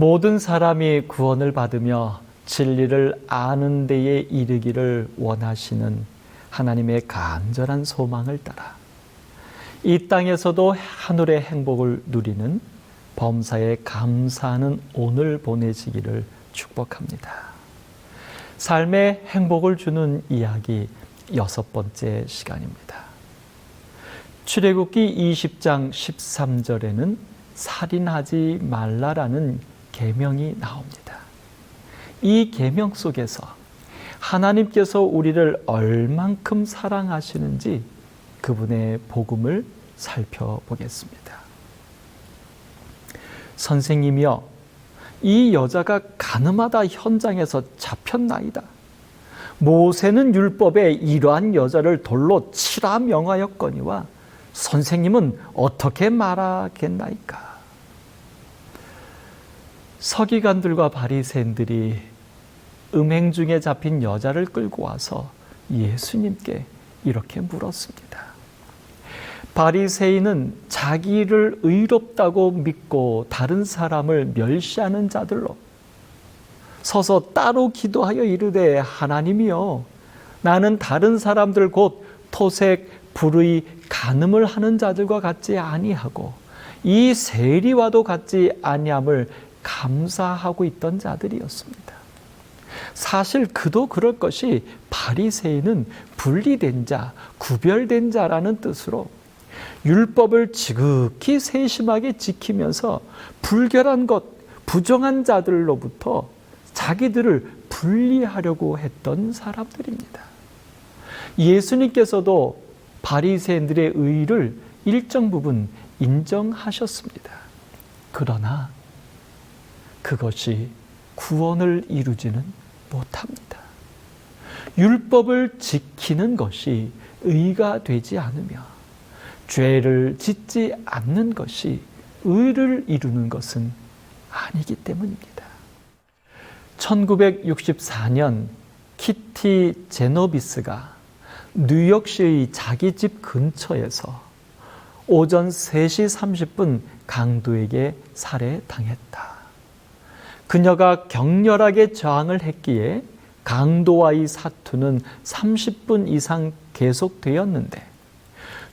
모든 사람이 구원을 받으며 진리를 아는 데에 이르기를 원하시는 하나님의 간절한 소망을 따라 이 땅에서도 하늘의 행복을 누리는 범사에 감사하는 오늘 보내시기를 축복합니다. 삶의 행복을 주는 이야기 6번째 시간입니다. 출애굽기 20장 13절에는 살인하지 말라라는 계명이 나옵니다. 이 계명 속에서 하나님께서 우리를 얼만큼 사랑하시는지 그분의 복음을 살펴보겠습니다. 선생님이여, 이 여자가 가늠하다 현장에서 잡혔나이다. 모세는 율법에 이러한 여자를 돌로 치라 명하였거니와 선생님은 어떻게 말하겠나이까? 서기관들과 바리새인들이 음행 중에 잡힌 여자를 끌고 와서 예수님께 이렇게 물었습니다. 바리새인은 자기를 의롭다고 믿고 다른 사람을 멸시하는 자들로 서서 따로 기도하여 이르되, 하나님이여, 나는 다른 사람들 곧 토색, 불의, 간음을 하는 자들과 같지 아니하고 이 세리와도 같지 아니함을 감사하고 있던 자들이었습니다. 사실 그도 그럴 것이 바리새인은 분리된 자, 구별된 자라는 뜻으로 율법을 지극히 세심하게 지키면서 불결한 것, 부정한 자들로부터 자기들을 분리하려고 했던 사람들입니다. 예수님께서도 바리새인들의 의를 일정 부분 인정하셨습니다. 그러나 그것이 구원을 이루지는 못합니다. 율법을 지키는 것이 의가 되지 않으며 죄를 짓지 않는 것이 의를 이루는 것은 아니기 때문입니다. 1964년 키티 제노비스가 뉴욕시의 자기 집 근처에서 오전 3시 30분 강도에게 살해당했다. 그녀가 격렬하게 저항을 했기에 강도와의 사투는 30분 이상 계속되었는데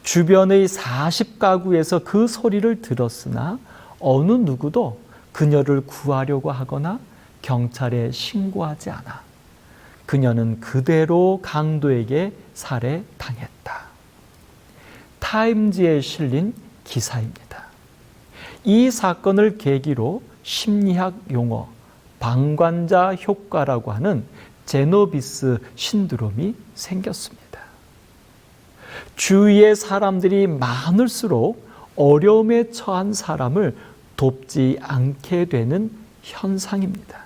주변의 40가구에서 그 소리를 들었으나 어느 누구도 그녀를 구하려고 하거나 경찰에 신고하지 않아 그녀는 그대로 강도에게 살해당했다. 타임지에 실린 기사입니다. 이 사건을 계기로 심리학 용어 방관자 효과라고 하는 제노비스 신드롬이 생겼습니다. 주위의 사람들이 많을수록 어려움에 처한 사람을 돕지 않게 되는 현상입니다.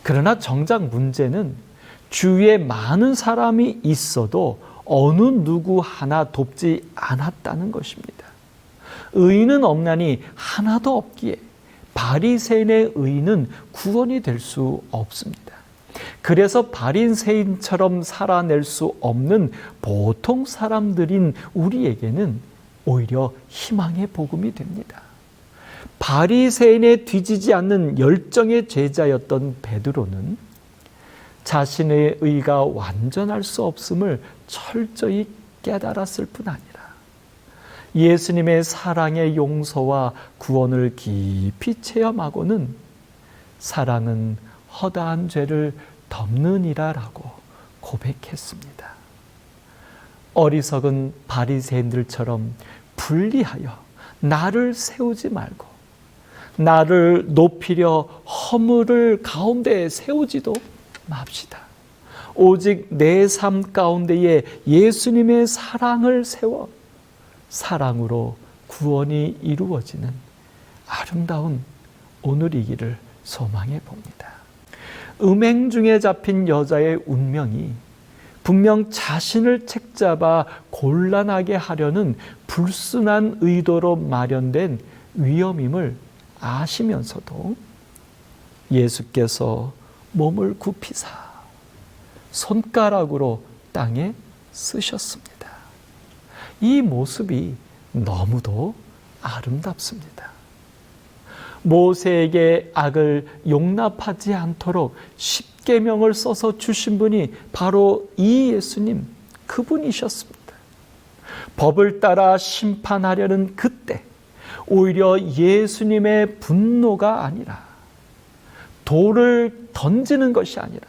그러나 정작 문제는 주위에 많은 사람이 있어도 어느 누구 하나 돕지 않았다는 것입니다. 의인은 없나니 하나도 없기에 바리새인의 의인은 구원이 될 수 없습니다. 그래서 바리새인처럼 살아낼 수 없는 보통 사람들인 우리에게는 오히려 희망의 복음이 됩니다. 바리새인에 뒤지지 않는 열정의 제자였던 베드로는 자신의 의가 완전할 수 없음을 철저히 깨달았을 뿐 아니라 예수님의 사랑의 용서와 구원을 깊이 체험하고는 사랑은 허다한 죄를 덮느니라라고 고백했습니다. 어리석은 바리새인들처럼 분리하여 나를 세우지 말고 나를 높이려 허물을 가운데에 세우지도 맙시다. 오직 내 삶 가운데에 예수님의 사랑을 세워 사랑으로 구원이 이루어지는 아름다운 오늘이기를 소망해 봅니다. 음행 중에 잡힌 여자의 운명이 분명 자신을 책잡아 곤란하게 하려는 불순한 의도로 마련된 위험임을 아시면서도 예수께서 몸을 굽히사 손가락으로 땅에 쓰셨습니다. 이 모습이 너무도 아름답습니다. 모세에게 악을 용납하지 않도록 십계명을 써서 주신 분이 바로 이 예수님, 그분이셨습니다. 법을 따라 심판하려는 그때 오히려 예수님의 분노가 아니라 돌을 던지는 것이 아니라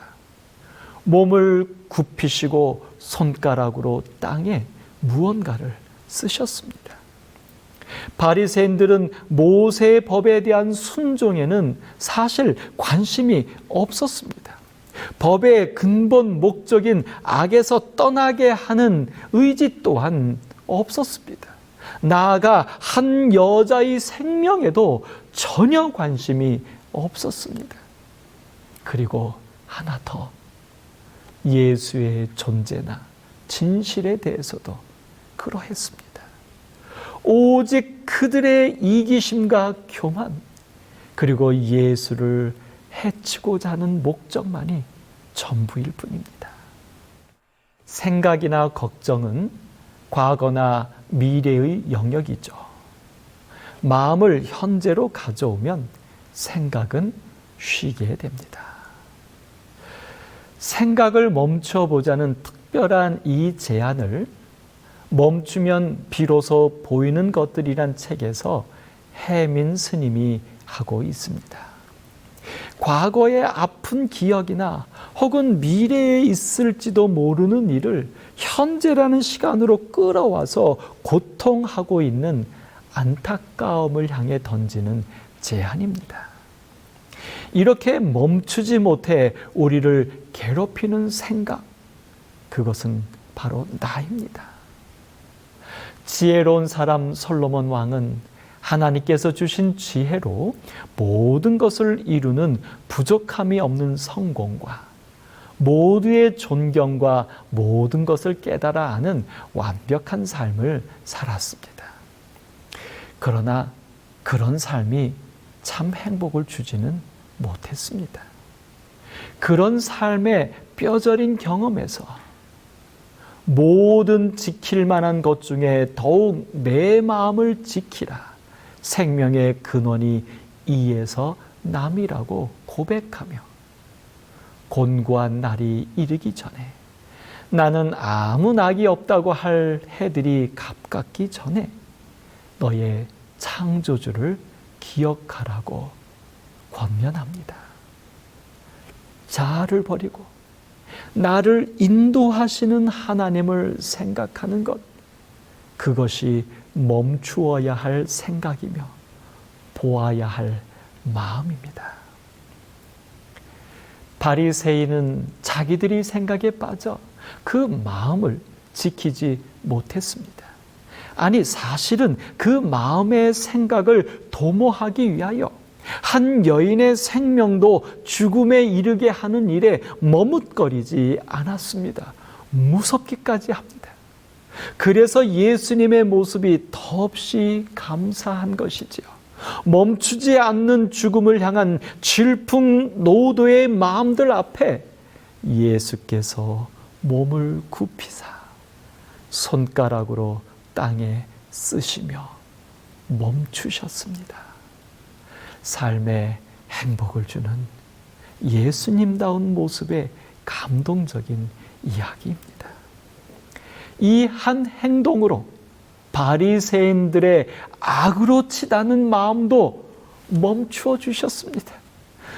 몸을 굽히시고 손가락으로 땅에 무언가를 쓰셨습니다. 바리새인들은 모세의 법에 대한 순종에는 사실 관심이 없었습니다. 법의 근본 목적인 악에서 떠나게 하는 의지 또한 없었습니다. 나아가 한 여자의 생명에도 전혀 관심이 없었습니다. 그리고 하나 더, 예수의 존재나 진실에 대해서도 그러했습니다. 오직 그들의 이기심과 교만, 그리고 예수를 해치고자 하는 목적만이 전부일 뿐입니다. 생각이나 걱정은 과거나 미래의 영역이죠. 마음을 현재로 가져오면 생각은 쉬게 됩니다. 생각을 멈춰보자는 특별한 이 제안을 멈추면 비로소 보이는 것들이란 책에서 해민 스님이 하고 있습니다. 과거의 아픈 기억이나 혹은 미래에 있을지도 모르는 일을 현재라는 시간으로 끌어와서 고통하고 있는 안타까움을 향해 던지는 제안입니다. 이렇게 멈추지 못해 우리를 괴롭히는 생각, 그것은 바로 나입니다. 지혜로운 사람 솔로몬 왕은 하나님께서 주신 지혜로 모든 것을 이루는 부족함이 없는 성공과 모두의 존경과 모든 것을 깨달아 아는 완벽한 삶을 살았습니다. 그러나 그런 삶이 참 행복을 주지는 못했습니다. 그런 삶의 뼈저린 경험에서 모든 지킬 만한 것 중에 더욱 내 마음을 지키라. 생명의 근원이 이에서 남이라고 고백하며 곤고한 날이 이르기 전에 나는 아무 낙이 없다고 할 해들이 가깝기 전에 너의 창조주를 기억하라고 권면합니다. 자아를 버리고 나를 인도하시는 하나님을 생각하는 것, 그것이 멈추어야 할 생각이며 보아야 할 마음입니다. 바리새인은 자기들이 생각에 빠져 그 마음을 지키지 못했습니다. 아니, 사실은 그 마음의 생각을 도모하기 위하여 한 여인의 생명도 죽음에 이르게 하는 일에 머뭇거리지 않았습니다. 무섭기까지 합니다. 그래서 예수님의 모습이 더없이 감사한 것이지요. 멈추지 않는 죽음을 향한 질풍노도의 마음들 앞에 예수께서 몸을 굽히사 손가락으로 땅에 쓰시며 멈추셨습니다. 삶에 행복을 주는 예수님다운 모습의 감동적인 이야기입니다. 이 한 행동으로 바리새인들의 악으로 치닫는 마음도 멈추어 주셨습니다.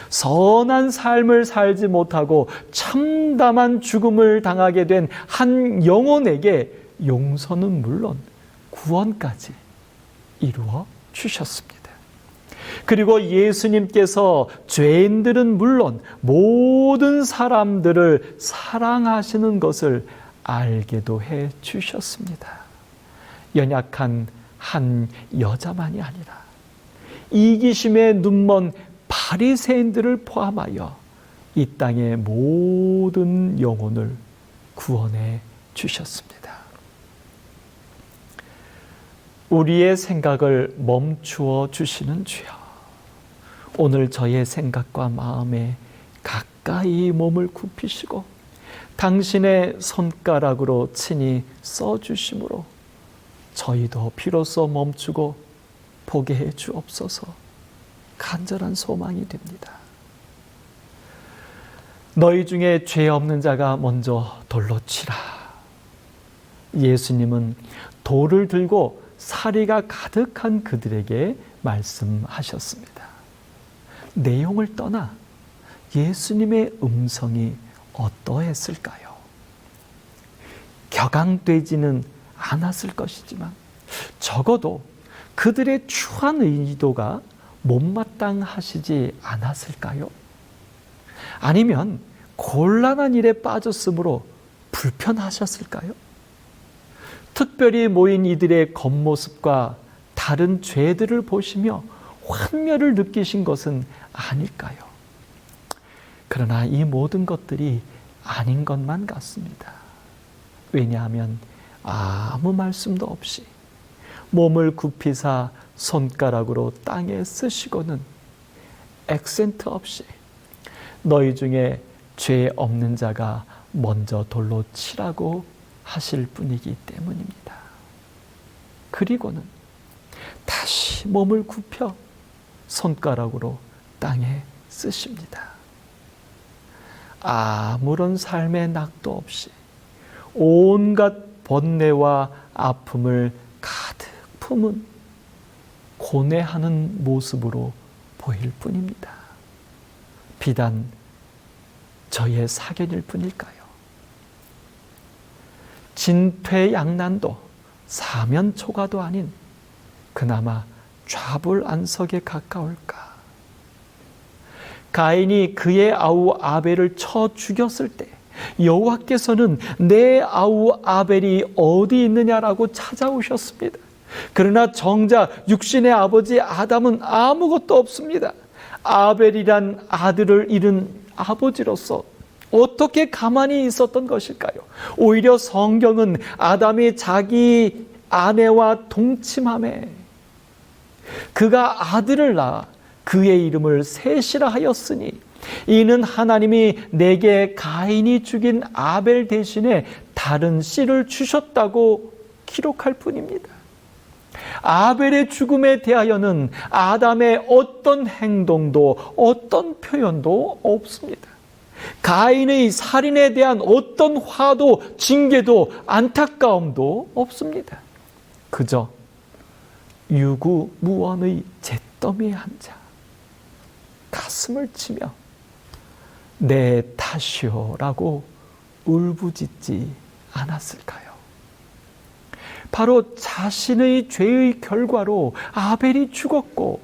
선한 삶을 살지 못하고 참담한 죽음을 당하게 된 한 영혼에게 용서는 물론 구원까지 이루어 주셨습니다. 그리고 예수님께서 죄인들은 물론 모든 사람들을 사랑하시는 것을 알게도 해 주셨습니다. 연약한 한 여자만이 아니라 이기심에 눈먼 바리새인들을 포함하여 이 땅의 모든 영혼을 구원해 주셨습니다. 우리의 생각을 멈추어 주시는 주여, 오늘 저의 생각과 마음에 가까이 몸을 굽히시고 당신의 손가락으로 친히 써주심으로 저희도 비로소 멈추고 보게 해 주옵소서. 간절한 소망이 됩니다. 너희 중에 죄 없는 자가 먼저 돌로 치라. 예수님은 돌을 들고 사리가 가득한 그들에게 말씀하셨습니다. 내용을 떠나 예수님의 음성이 어떠했을까요? 격앙되지는 않았을 것이지만 적어도 그들의 추한 의도가 못마땅하시지 않았을까요? 아니면 곤란한 일에 빠졌으므로 불편하셨을까요? 특별히 모인 이들의 겉모습과 다른 죄들을 보시며 환멸을 느끼신 것은 아닐까요? 그러나 이 모든 것들이 아닌 것만 같습니다. 왜냐하면 아무 말씀도 없이 몸을 굽히사 손가락으로 땅에 쓰시고는 액센트 없이 너희 중에 죄 없는 자가 먼저 돌로 치라고 하실 분이기 때문입니다. 그리고는 다시 몸을 굽혀 손가락으로 땅에 쓰십니다. 아무런 삶의 낙도 없이 온갖 번뇌와 아픔을 가득 품은 고뇌하는 모습으로 보일 뿐입니다. 비단 저의 사견일 뿐일까요? 진퇴양난도 사면초가도 아닌 그나마 좌불안석에 가까울까? 가인이 그의 아우 아벨을 쳐 죽였을 때 여호와께서는 내 아우 아벨이 어디 있느냐라고 찾아오셨습니다. 그러나 정작 육신의 아버지 아담은 아무것도 없습니다. 아벨이란 아들을 잃은 아버지로서 어떻게 가만히 있었던 것일까요? 오히려 성경은 아담이 자기 아내와 동침함에 그가 아들을 낳아 그의 이름을 셋이라 하였으니 이는 하나님이 내게 가인이 죽인 아벨 대신에 다른 씨를 주셨다고 기록할 뿐입니다. 아벨의 죽음에 대하여는 아담의 어떤 행동도 어떤 표현도 없습니다. 가인의 살인에 대한 어떤 화도 징계도 안타까움도 없습니다. 그저 유구무원의 잿빛 잿더미에 앉아 가슴을 치며 내 탓이오라고 울부짖지 않았을까요? 바로 자신의 죄의 결과로 아벨이 죽었고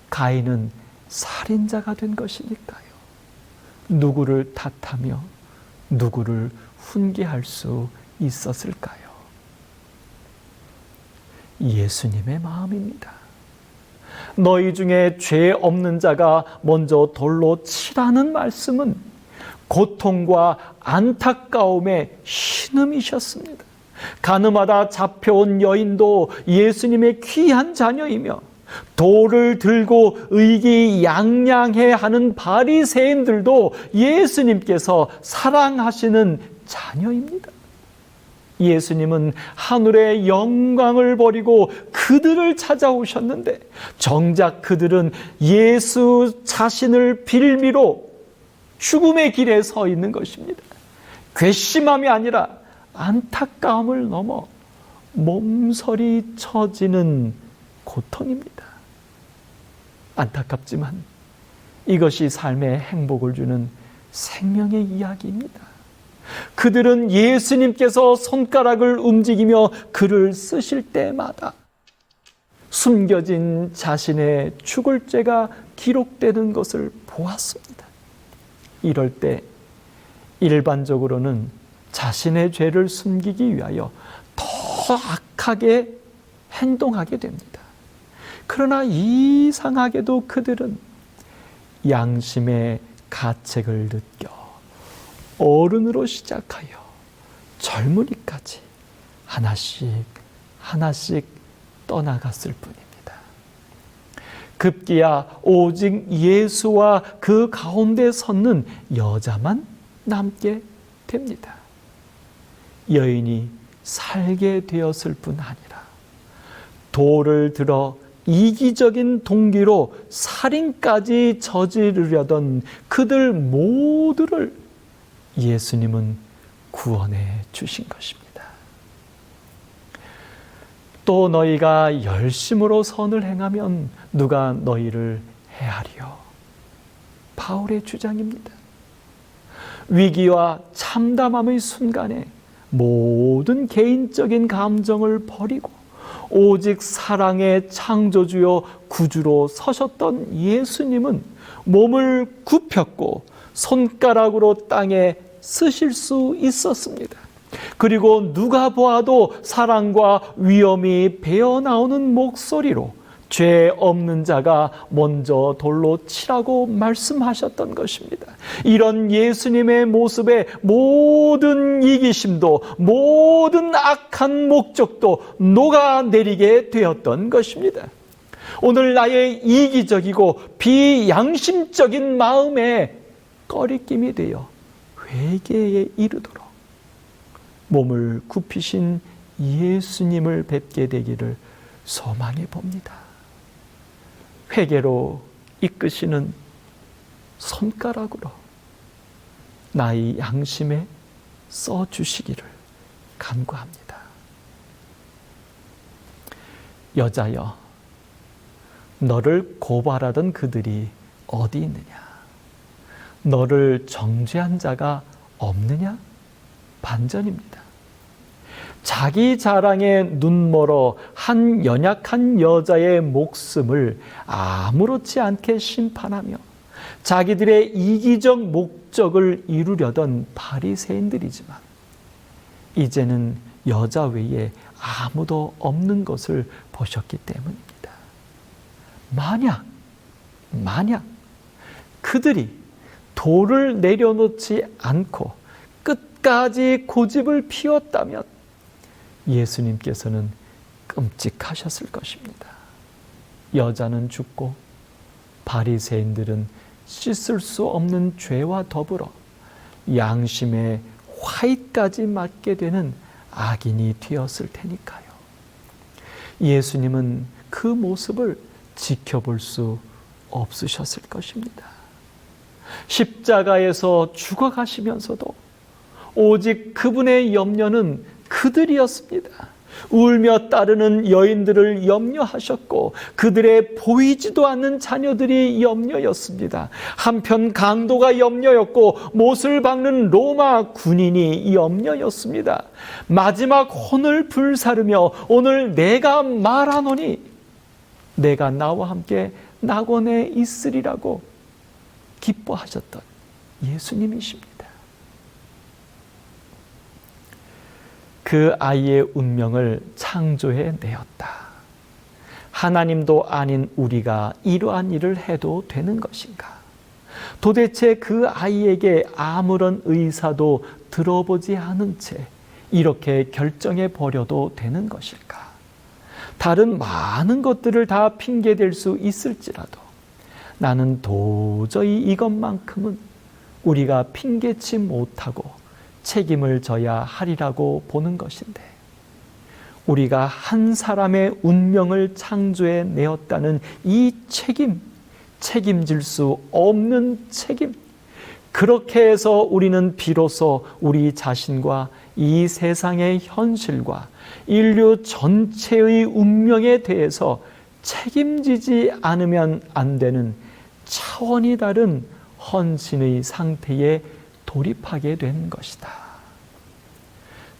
가인은 살인자가 된 것이니까요. 누구를 탓하며 누구를 훈계할 수 있었을까요? 예수님의 마음입니다. 너희 중에 죄 없는 자가 먼저 돌로 치라는 말씀은 고통과 안타까움의 신음이셨습니다. 가늠하다 잡혀온 여인도 예수님의 귀한 자녀이며 돌을 들고 의기양양해하는 바리새인들도 예수님께서 사랑하시는 자녀입니다. 예수님은 하늘의 영광을 버리고 그들을 찾아오셨는데 정작 그들은 예수 자신을 빌미로 죽음의 길에 서 있는 것입니다. 괘씸함이 아니라 안타까움을 넘어 몸서리 쳐지는 고통입니다. 안타깝지만 이것이 삶에 행복을 주는 생명의 이야기입니다. 그들은 예수님께서 손가락을 움직이며 글을 쓰실 때마다 숨겨진 자신의 죽을 죄가 기록되는 것을 보았습니다. 이럴 때 일반적으로는 자신의 죄를 숨기기 위하여 더 악하게 행동하게 됩니다. 그러나 이상하게도 그들은 양심의 가책을 느껴 어른으로 시작하여 젊은이까지 하나씩 떠나갔을 뿐입니다. 급기야 오직 예수와 그 가운데 섰는 여자만 남게 됩니다. 여인이 살게 되었을 뿐 아니라 돌을 들어 이기적인 동기로 살인까지 저지르려던 그들 모두를 예수님은 구원해 주신 것입니다. 또 너희가 열심으로 선을 행하면 누가 너희를 해하리요? 바울의 주장입니다. 위기와 참담함의 순간에 모든 개인적인 감정을 버리고 오직 사랑의 창조주요 구주로 서셨던 예수님은 몸을 굽혔고 손가락으로 땅에 쓰실 수 있었습니다. 그리고 누가 보아도 사랑과 위엄이 배어나오는 목소리로 죄 없는 자가 먼저 돌로 치라고 말씀하셨던 것입니다. 이런 예수님의 모습에 모든 이기심도 모든 악한 목적도 녹아내리게 되었던 것입니다. 오늘 나의 이기적이고 비양심적인 마음에 꺼리낌이 되어 회개에 이르도록 몸을 굽히신 예수님을 뵙게 되기를 소망해 봅니다. 회개로 이끄시는 손가락으로 나의 양심에 써주시기를 간구합니다. 여자여, 너를 고발하던 그들이 어디 있느냐? 너를 정죄한 자가 없느냐? 반전입니다. 자기 자랑에 눈멀어 한 연약한 여자의 목숨을 아무렇지 않게 심판하며 자기들의 이기적 목적을 이루려던 바리새인들이지만 이제는 여자 외에 아무도 없는 것을 보셨기 때문입니다. 만약 그들이 돌을 내려놓지 않고 끝까지 고집을 피웠다면 예수님께서는 끔찍하셨을 것입니다. 여자는 죽고 바리새인들은 씻을 수 없는 죄와 더불어 양심의 화의까지 맞게 되는 악인이 되었을 테니까요. 예수님은 그 모습을 지켜볼 수 없으셨을 것입니다. 십자가에서 죽어가시면서도 오직 그분의 염려는 그들이었습니다. 울며 따르는 여인들을 염려하셨고 그들의 보이지도 않는 자녀들이 염려였습니다. 한편 강도가 염려였고 못을 박는 로마 군인이 염려였습니다. 마지막 혼을 불사르며 오늘 내가 말하노니 내가 나와 함께 낙원에 있으리라고 기뻐하셨던 예수님이십니다. 그 아이의 운명을 창조해 내었다. 하나님도 아닌 우리가 이러한 일을 해도 되는 것인가? 도대체 그 아이에게 아무런 의사도 들어보지 않은 채 이렇게 결정해 버려도 되는 것일까? 다른 많은 것들을 다 핑계댈 수 있을지라도 나는 도저히 이것만큼은 우리가 핑계치 못하고 책임을 져야 하리라고 보는 것인데, 우리가 한 사람의 운명을 창조해 내었다는 이 책임질 수 없는 책임, 그렇게 해서 우리는 비로소 우리 자신과 이 세상의 현실과 인류 전체의 운명에 대해서 책임지지 않으면 안 되는 차원이 다른 헌신의 상태에 돌입하게 된 것이다.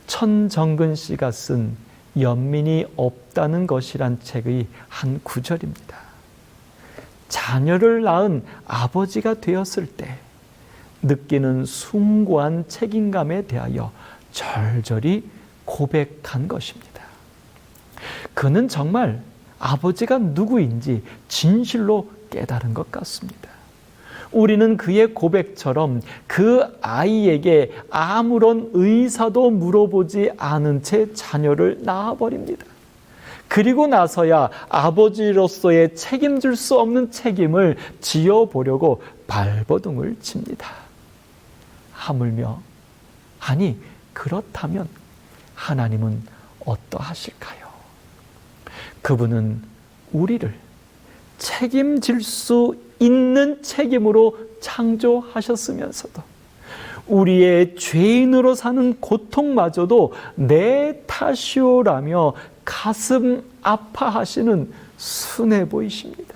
천정근 씨가 쓴 연민이 없다는 것이란 책의 한 구절입니다. 자녀를 낳은 아버지가 되었을 때 느끼는 숭고한 책임감에 대하여 절절히 고백한 것입니다. 그는 정말 아버지가 누구인지 진실로 깨달은 것 같습니다. 우리는 그의 고백처럼 그 아이에게 아무런 의사도 물어보지 않은 채 자녀를 낳아버립니다. 그리고 나서야 아버지로서의 책임질 수 없는 책임을 지어보려고 발버둥을 칩니다. 하물며, 아니 그렇다면 하나님은 어떠하실까요? 그분은 우리를 책임질 수 있는 책임으로 창조하셨으면서도 우리의 죄인으로 사는 고통마저도 내 탓이오라며 가슴 아파하시는 순애보이십니다.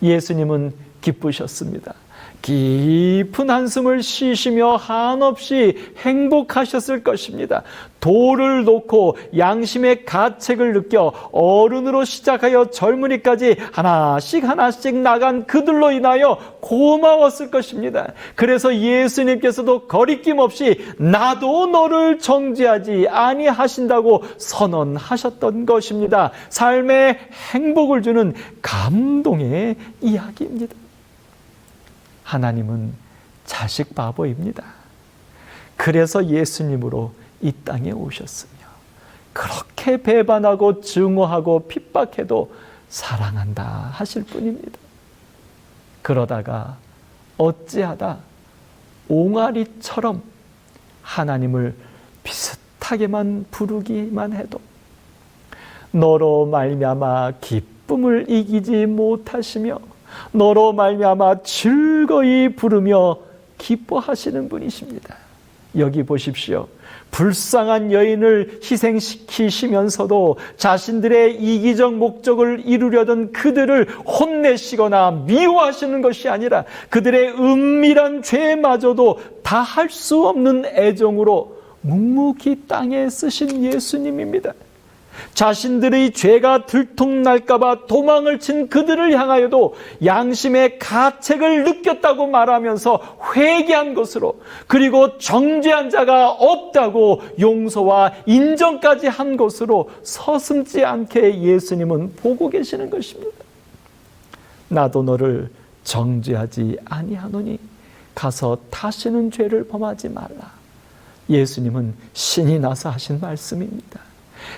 예수님은 기쁘셨습니다. 깊은 한숨을 쉬시며 한없이 행복하셨을 것입니다. 돌을 놓고 양심의 가책을 느껴 어른으로 시작하여 젊은이까지 하나씩 나간 그들로 인하여 고마웠을 것입니다. 그래서 예수님께서도 거리낌 없이 나도 너를 정죄하지 아니하신다고 선언하셨던 것입니다. 삶에 행복을 주는 감동의 이야기입니다. 하나님은 자식 바보입니다. 그래서 예수님으로 이 땅에 오셨으며 그렇게 배반하고 증오하고 핍박해도 사랑한다 하실 뿐입니다. 그러다가 어찌하다 옹알이처럼 하나님을 비슷하게만 부르기만 해도 너로 말미암아 기쁨을 이기지 못하시며 너로 말미암아 즐거이 부르며 기뻐하시는 분이십니다. 여기 보십시오. 불쌍한 여인을 희생시키시면서도 자신들의 이기적 목적을 이루려던 그들을 혼내시거나 미워하시는 것이 아니라 그들의 은밀한 죄마저도 다할 수 없는 애정으로 묵묵히 땅에 쓰신 예수님입니다. 자신들의 죄가 들통날까봐 도망을 친 그들을 향하여도 양심의 가책을 느꼈다고 말하면서 회개한 것으로, 그리고 정죄한 자가 없다고 용서와 인정까지 한 것으로 서슴지 않게 예수님은 보고 계시는 것입니다. 나도 너를 정죄하지 아니하노니 가서 다시는 죄를 범하지 말라. 예수님은 신이 나서 하신 말씀입니다.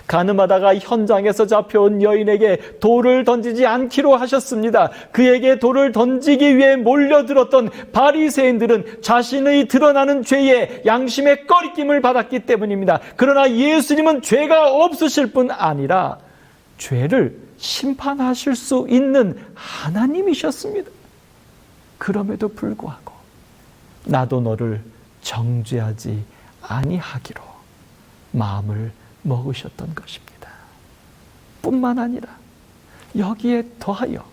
가늠하다가 현장에서 잡혀온 여인에게 돌을 던지지 않기로 하셨습니다. 그에게 돌을 던지기 위해 몰려들었던 바리새인들은 자신의 드러나는 죄에 양심의 꺼리낌을 받았기 때문입니다. 그러나 예수님은 죄가 없으실 뿐 아니라 죄를 심판하실 수 있는 하나님이셨습니다. 그럼에도 불구하고 나도 너를 정죄하지 아니하기로 마음을 먹으셨던 것입니다. 뿐만 아니라 여기에 더하여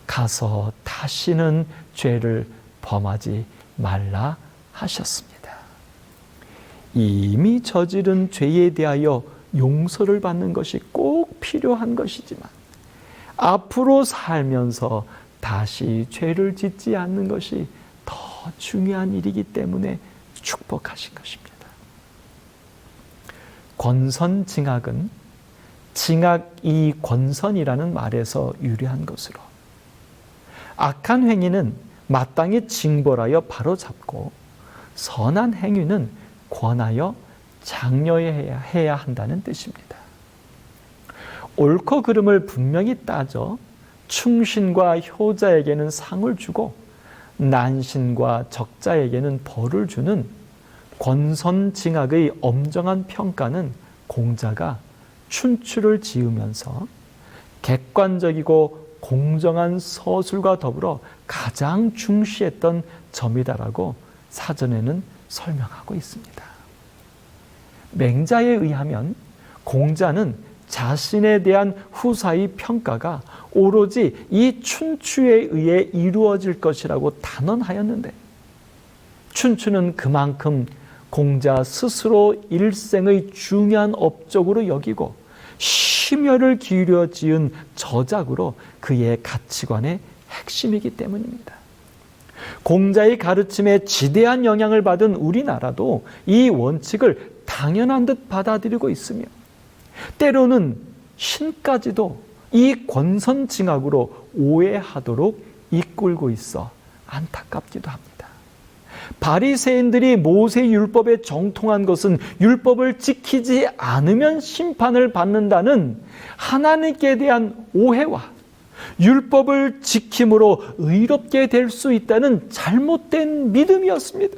가서 다시는 죄를 범하지 말라 하셨습니다. 이미 저지른 죄에 대하여 용서를 받는 것이 꼭 필요한 것이지만 앞으로 살면서 다시 죄를 짓지 않는 것이 더 중요한 일이기 때문에 축복하신 것입니다. 권선징악은 징악이 권선이라는 말에서 유래한 것으로 악한 행위는 마땅히 징벌하여 바로잡고 선한 행위는 권하여 장려해야 한다는 뜻입니다. 옳고 그름을 분명히 따져 충신과 효자에게는 상을 주고 난신과 적자에게는 벌을 주는 권선징악의 엄정한 평가는 공자가 춘추를 지으면서 객관적이고 공정한 서술과 더불어 가장 중시했던 점이다라고 사전에는 설명하고 있습니다. 맹자에 의하면 공자는 자신에 대한 후사의 평가가 오로지 이 춘추에 의해 이루어질 것이라고 단언하였는데, 춘추는 그만큼 공자 스스로 일생의 중요한 업적으로 여기고 심혈을 기울여 지은 저작으로 그의 가치관의 핵심이기 때문입니다. 공자의 가르침에 지대한 영향을 받은 우리나라도 이 원칙을 당연한 듯 받아들이고 있으며, 때로는 신까지도 이 권선징악으로 오해하도록 이끌고 있어 안타깝기도 합니다. 바리새인들이 모세 율법에 정통한 것은 율법을 지키지 않으면 심판을 받는다는 하나님께 대한 오해와 율법을 지킴으로 의롭게 될 수 있다는 잘못된 믿음이었습니다.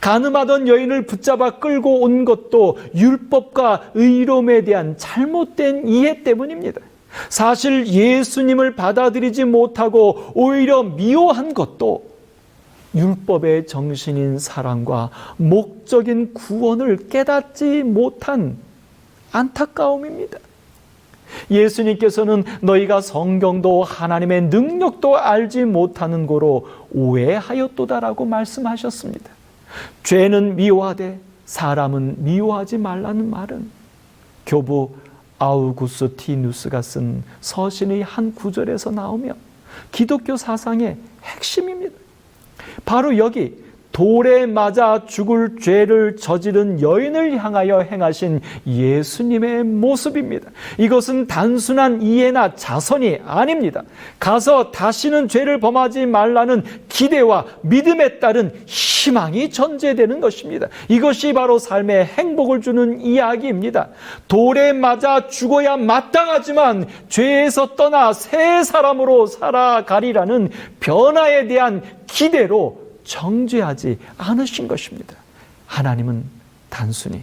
간음하던 여인을 붙잡아 끌고 온 것도 율법과 의로움에 대한 잘못된 이해 때문입니다. 사실 예수님을 받아들이지 못하고 오히려 미워한 것도 율법의 정신인 사랑과 목적인 구원을 깨닫지 못한 안타까움입니다. 예수님께서는 너희가 성경도 하나님의 능력도 알지 못하는 고로 오해하였도다라고 말씀하셨습니다. 죄는 미워하되 사람은 미워하지 말라는 말은 교부 아우구스티누스가 쓴 서신의 한 구절에서 나오며 기독교 사상의 핵심입니다. 바로 여기 돌에 맞아 죽을 죄를 저지른 여인을 향하여 행하신 예수님의 모습입니다. 이것은 단순한 이해나 자선이 아닙니다. 가서 다시는 죄를 범하지 말라는 기대와 믿음에 따른 희망이 전제되는 것입니다. 이것이 바로 삶의 행복을 주는 이야기입니다. 돌에 맞아 죽어야 마땅하지만 죄에서 떠나 새 사람으로 살아가리라는 변화에 대한 기대로 정죄하지 않으신 것입니다. 하나님은 단순히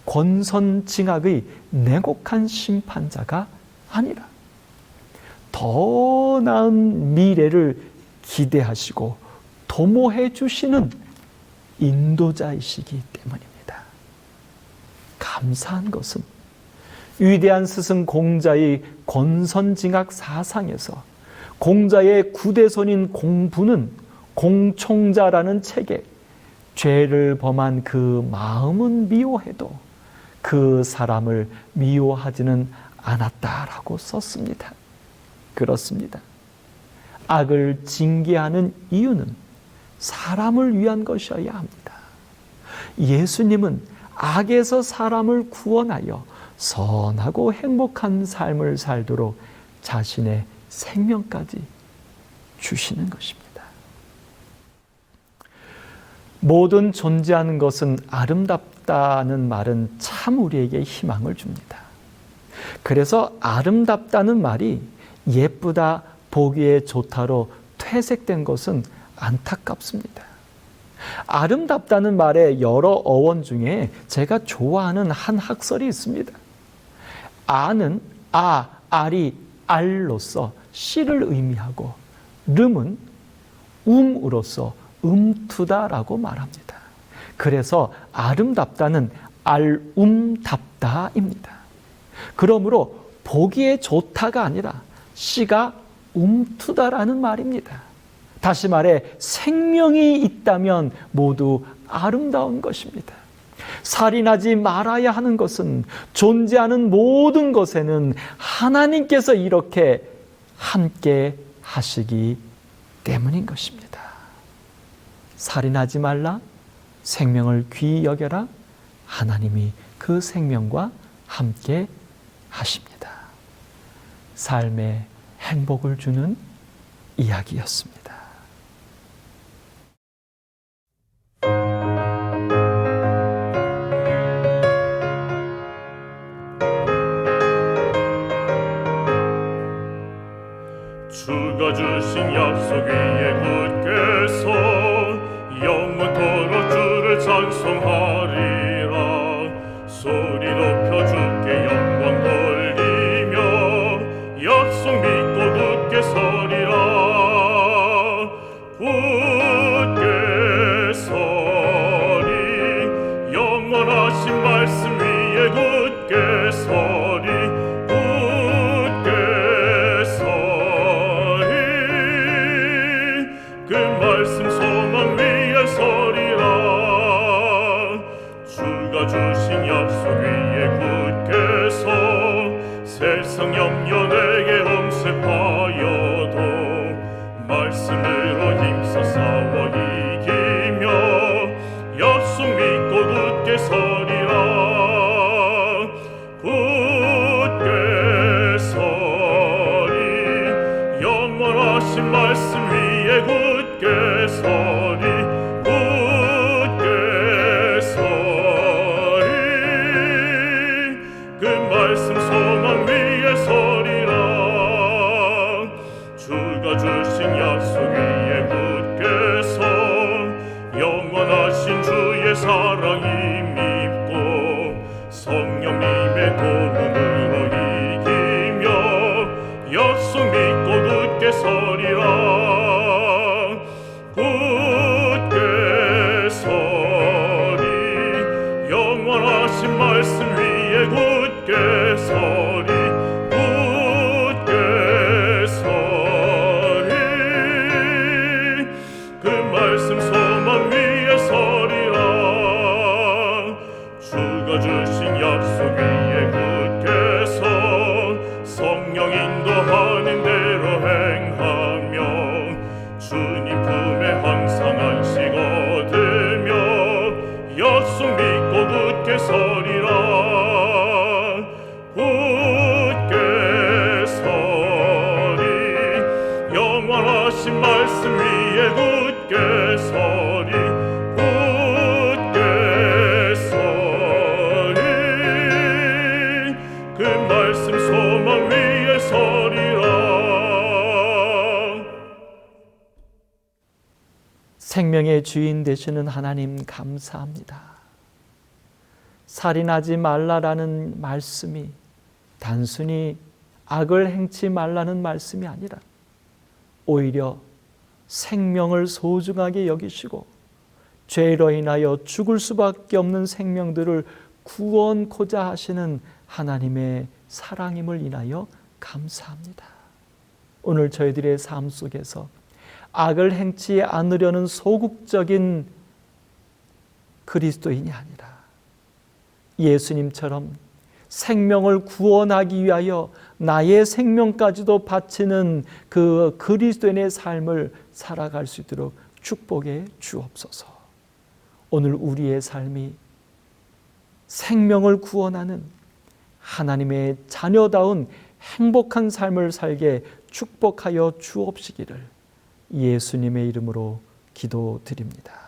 권선징악의 냉혹한 심판자가 아니라 더 나은 미래를 기대하시고 도모해 주시는 인도자이시기 때문입니다. 감사한 것은 위대한 스승 공자의 권선징악 사상에서 공자의 구대손인 공부는 공총자라는 책에 죄를 범한 그 마음은 미워해도 그 사람을 미워하지는 않았다라고 썼습니다. 그렇습니다. 악을 징계하는 이유는 사람을 위한 것이어야 합니다. 예수님은 악에서 사람을 구원하여 선하고 행복한 삶을 살도록 자신의 생명까지 주시는 것입니다. 모든 존재하는 것은 아름답다는 말은 참 우리에게 희망을 줍니다. 그래서 아름답다는 말이 예쁘다, 보기에 좋다로 퇴색된 것은 안타깝습니다. 아름답다는 말의 여러 어원 중에 제가 좋아하는 한 학설이 있습니다. 아는 알이 알로서 씨를 의미하고 름은 음으로서 음투다라고 말합니다. 그래서 아름답다는 알움답다입니다. 그러므로 보기에 좋다가 아니라 씨가 움트다라는 말입니다. 다시 말해 생명이 있다면 모두 아름다운 것입니다. 살인하지 말아야 하는 것은 존재하는 모든 것에는 하나님께서 이렇게 함께 하시기 때문인 것입니다. 살인하지 말라, 생명을 귀히 여겨라, 하나님이 그 생명과 함께 하십니다. 삶에 행복을 주는 이야기였습니다. 주가 주신 약속 위에 굳게 서 영원토록 주를 찬송하리라. 소리 높여 주께 영광 돌리며 약속 믿고 굳게 서리라. 굳게 서리 영원하신 말씀 위에 굳게 서리. 굳게 서리 그 말씀 소망 위에 서리라. 주가 주신 약속 위에 굳게 서 세상 염려 내게 엄습하여도 말씀으로 힘써 싸워 이기며 약속 믿고 굳게 서리라. 굳게 서리 영원하신 말씀 위에 굳게 서리. 굳게 서리 그 말씀 소망 위에 서리라. 주가 주신 약속 위에 굳게 서 영원하신 주의 사랑 힘입고 성령님의 도움으로 이기며 약속 믿고 굳게 서리라. 굳게 서리 영원하신 말씀 위에 굳게 서리. 굳게 서리 그 말씀 소망 위에 서리라. 주가 주신 약속 위에 굳게 서 성령 인도하는 대로 행하며 주님 품에 항상 안식 얻으며 약속 믿고 굳게 서리라. 굳게 서리 영원하신 말씀 위에 굳게 서리. 굳게 서리 그 말씀 소망 위에 서리라. 생명의 주인 되시는 하나님 감사합니다. 살인하지 말라라는 말씀이 단순히 악을 행치 말라는 말씀이 아니라 오히려 생명을 소중하게 여기시고 죄로 인하여 죽을 수밖에 없는 생명들을 구원코자 하시는 하나님의 사랑임을 인하여 감사합니다. 오늘 저희들의 삶 속에서 악을 행치 않으려는 소극적인 그리스도인이 아니라 예수님처럼 생명을 구원하기 위하여 나의 생명까지도 바치는 그 그리스도인의 삶을 살아갈 수 있도록 축복해 주옵소서. 오늘 우리의 삶이 생명을 구원하는 하나님의 자녀다운 행복한 삶을 살게 축복하여 주옵시기를 예수님의 이름으로 기도드립니다.